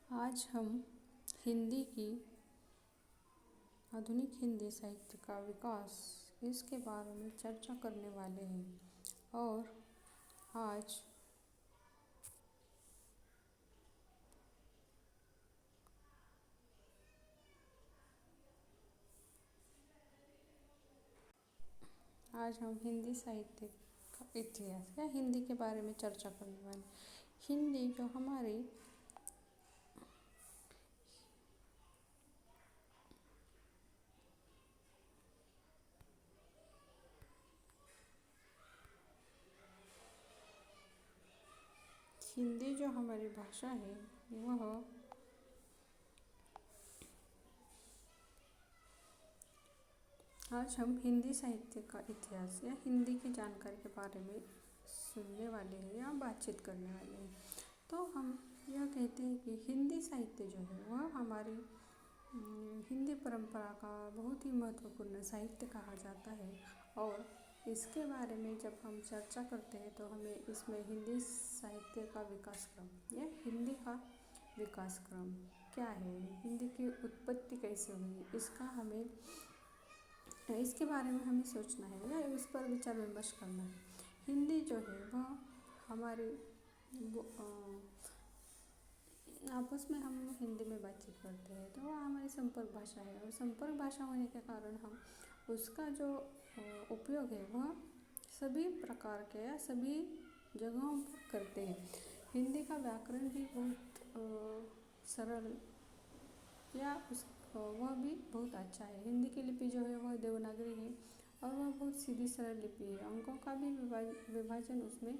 आज हम हिंदी की आधुनिक हिंदी साहित्य का विकास इसके बारे में चर्चा करने वाले हैं। और आज आज हम हिंदी साहित्य का इतिहास या हिंदी के बारे में चर्चा करने वाले। हिंदी जो हमारी हिंदी जो हमारी भाषा है वह आज हम हिंदी साहित्य का इतिहास या हिंदी की जानकारी के बारे में सुनने वाले हैं या बातचीत करने वाले हैं। तो हम यह कहते हैं कि हिंदी साहित्य जो है वह हमारी हिंदी परंपरा का बहुत ही महत्वपूर्ण साहित्य कहा जाता है। और इसके बारे में जब हम चर्चा करते हैं तो हमें इसमें हिंदी साहित्य का विकास क्रम या हिंदी का विकास क्रम क्या है, हिंदी की उत्पत्ति कैसे हुई, इसके बारे में हमें सोचना है या इस पर विचार विमर्श करना है। हिंदी जो है वह हमारे आपस में हम हिंदी में बातचीत करते हैं तो वह हमारी संपर्क भाषा है। और संपर्क भाषा होने के कारण हम उसका जो उपयोग है वह सभी प्रकार के या सभी जगहों पर करते हैं। हिंदी का व्याकरण भी बहुत सरल या वह भी बहुत अच्छा है। हिंदी की लिपि जो है वह देवनागरी है और वह बहुत सीधी सरल लिपि है। अंकों का भी विभाजन उसमें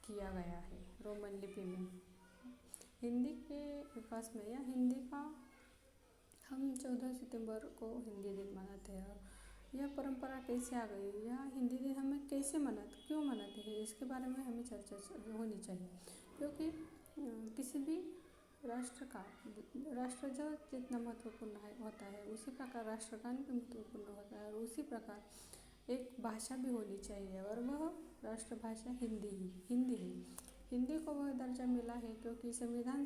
किया गया है रोमन लिपि में। हिंदी के विकास में या हिंदी का हम 14 सितंबर को हिंदी दिन मनाते हैं। और यह परंपरा कैसे आ गई या हिंदी दिन हमें कैसे क्यों मनाते हैं, इसके बारे में हमें चर्चा होनी चाहिए। क्योंकि किसी भी राष्ट्र जो जितना महत्वपूर्ण होता है उसी प्रकार राष्ट्रगान भी महत्वपूर्ण होता है। और उसी प्रकार एक भाषा भी होनी चाहिए और वह राष्ट्रभाषा हिंदी है। हिंदी को वह दर्जा मिला है क्योंकि संविधान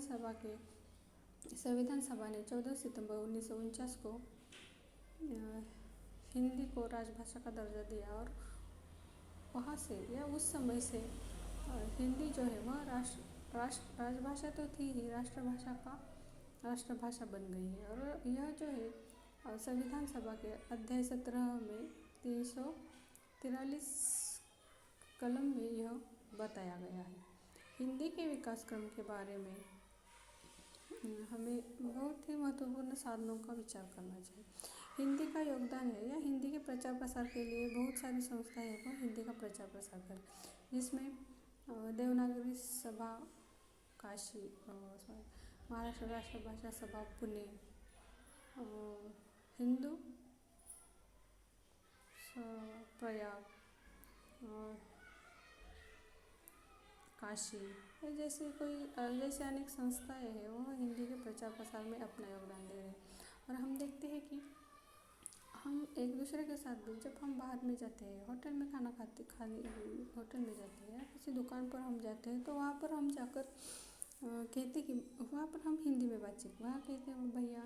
सभा ने 14 सितंबर 1949 को हिंदी को राजभाषा का दर्जा दिया। और वहाँ से या उस समय से हिंदी जो है वह राजभाषा तो थी ही, राष्ट्रभाषा बन गई है। और यह जो है संविधान सभा के अध्याय 17 में 343 कलम में यह बताया गया है। हिंदी के विकास क्रम के बारे में हमें बहुत ही महत्वपूर्ण साधनों का विचार करना चाहिए। हिंदी का योगदान है या हिंदी के प्रचार प्रसार के लिए बहुत सारी संस्थाएं हैं वो हिंदी का प्रचार प्रसार करें, जिसमें देवनागरी सभा काशी, महाराष्ट्र राष्ट्र भाषा सभा पुणे, हिंदू प्रयाग, काशी जैसे अनेक संस्थाएं हैं वो हिंदी के प्रचार प्रसार में अपना योगदान दे रहे हैं। और हम देखते हैं कि हम एक दूसरे के साथ भी जब हम बाहर में जाते हैं, होटल में खाने होटल में जाते हैं या किसी दुकान पर हम जाते हैं तो वहाँ पर हम जाकर कहते कि वहाँ पर हम हिंदी में बातचीत वहाँ कहते हैं भैया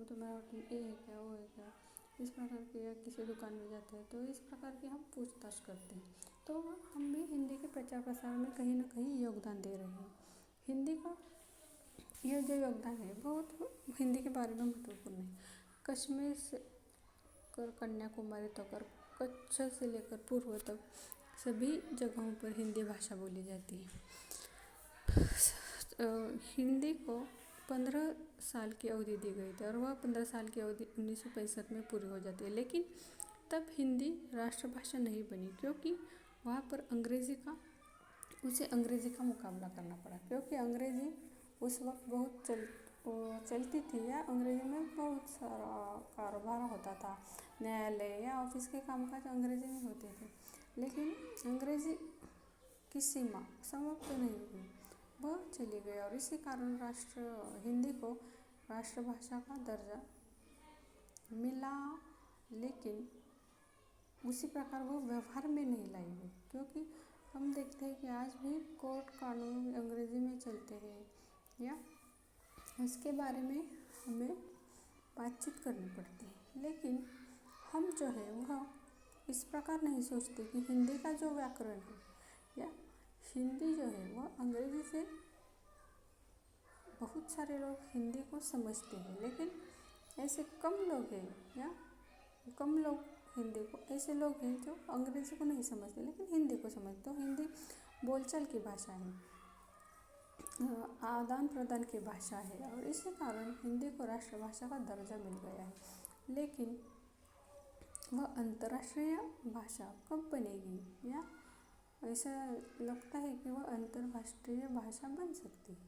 तुम्हारा होटल ये है क्या, वो है क्या, इस प्रकार के। या किसी दुकान में जाते हैं तो इस प्रकार की हम पूछताछ करते हैं। तो हम भी हिंदी के प्रचार प्रसार में कहीं ना कहीं योगदान दे रहे हैं। हिंदी का यह जो योगदान है बहुत हिंदी के बारे में महत्वपूर्ण है। कश्मीर से कर कन्याकुमारी तक, कच्छ से लेकर पूर्व तक सभी जगहों पर हिंदी भाषा बोली जाती है। हिंदी को 15 साल की अवधि दी गई थी और वह 15 साल की अवधि 1965 में पूरी हो जाती है। लेकिन तब हिंदी राष्ट्रभाषा नहीं बनी क्योंकि वहाँ पर उसे अंग्रेज़ी का मुकाबला करना पड़ा। क्योंकि अंग्रेज़ी उस वक्त बहुत चलती थी या अंग्रेज़ी में बहुत सारा कारोबार होता था। न्यायालय या ऑफिस के कामकाज अंग्रेज़ी में होते थे। लेकिन अंग्रेज़ी की सीमा समाप्त नहीं हुई, वह चली गई। और इसी कारण हिंदी को राष्ट्रभाषा का दर्जा मिला। लेकिन उसी प्रकार वो व्यवहार में नहीं लाई गई क्योंकि हम देखते हैं कि आज भी कोर्ट कानून अंग्रेज़ी में चलते हैं या उसके बारे में हमें बातचीत करनी पड़ती है। लेकिन हम जो है वह इस प्रकार नहीं सोचते कि हिंदी का जो व्याकरण है या हिंदी जो है वह अंग्रेजी से, बहुत सारे लोग हिंदी को समझते हैं लेकिन ऐसे कम लोग हैं या कम लोग हिंदी को, ऐसे लोग हैं जो अंग्रेजी को नहीं समझते लेकिन हिंदी को समझते हो। हिंदी बोलचाल की भाषा है, आदान प्रदान की भाषा है और इसी कारण हिंदी को राष्ट्रभाषा का दर्जा मिल गया है। लेकिन वह अंतर्राष्ट्रीय भाषा कब बनेगी या ऐसा लगता है कि वह अंतर्राष्ट्रीय भाषा बन सकती है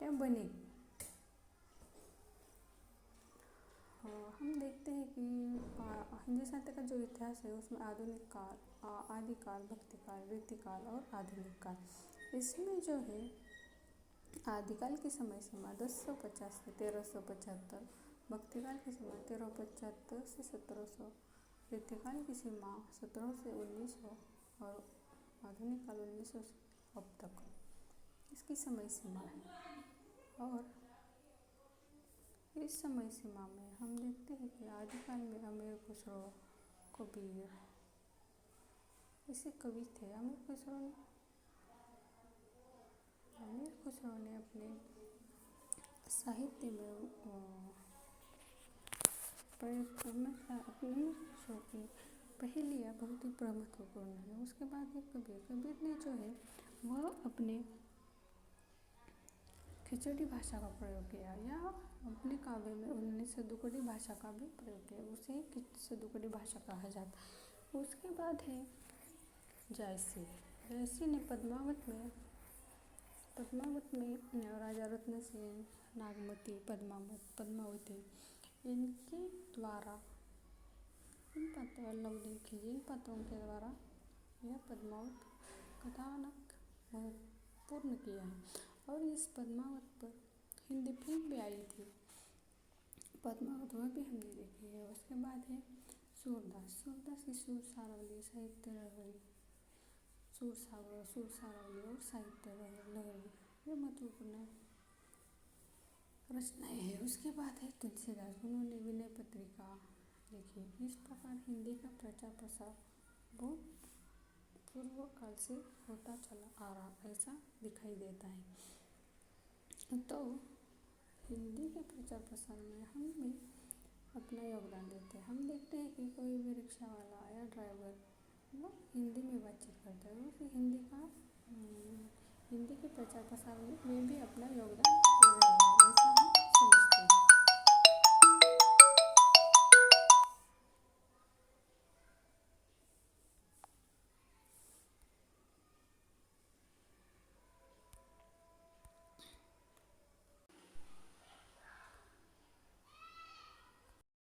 या बनेगी। हम देखते हैं कि हिंदी साहित्य का जो इतिहास है उसमें आधुनिक काल, आदिकाल, भक्तिकाल, रीतिकाल और आधुनिक काल, इसमें जो है आदिकाल की समय सीमा 1050 से 1375, भक्तिकाल की सीमा 1375 से 1700, रीतिकाल की सीमा 1700 से 1900 और आधुनिक काल 1900 से अब तक इसकी समय सीमा है। और इस समय सीमा में हम देखते हैं कि आदिकाल में अमीर खुसरो, कबीर, ऐसे कवि थे। अमीर खुसरो ने अपने साहित्य में प्रयोग करना अपने खुसरो की पहेलियाँ बहुत ही महत्वपूर्ण है। उसके बाद एक कबीर ने जो है वह अपने खिचड़ी भाषा का प्रयोग किया या अपने काव्य में उन्होंने सदुकड़ी भाषा का भी प्रयोग किया, उसे सदुकड़ी भाषा कहा जाता है। उसके बाद है जायसी ने पद्मावत में राजा रत्न सेन, नागमती, पद्मावती इनके द्वारा इन पात्रों के द्वारा यह पद्मावत कथानक पूर्ण किया है। और इस पद्मावत पर हिंदी फिल्म भी आई थी, पद्मावत, वह भी हमने देखी है। उसके बाद है सूरदास की सुर सारावली, साहित्य लहरी, सुर सारावली और साहित्य लहरी, ये महत्वपूर्ण रचनाएं हैं। उसके बाद है तुलसीदास, उन्होंने विनय पत्रिका लिखी। इस प्रकार हिंदी का प्रचार प्रसार बहुत पूर्व काल से होता चला आ रहा ऐसा दिखाई देता है। तो हिंदी के प्रचार प्रसार में हम भी अपना योगदान देते हैं। हम देखते हैं कि कोई भी रिक्शा वाला या ड्राइवर वो हिंदी में बातचीत करता है, वो हिंदी के प्रचार प्रसार में भी अपना योगदान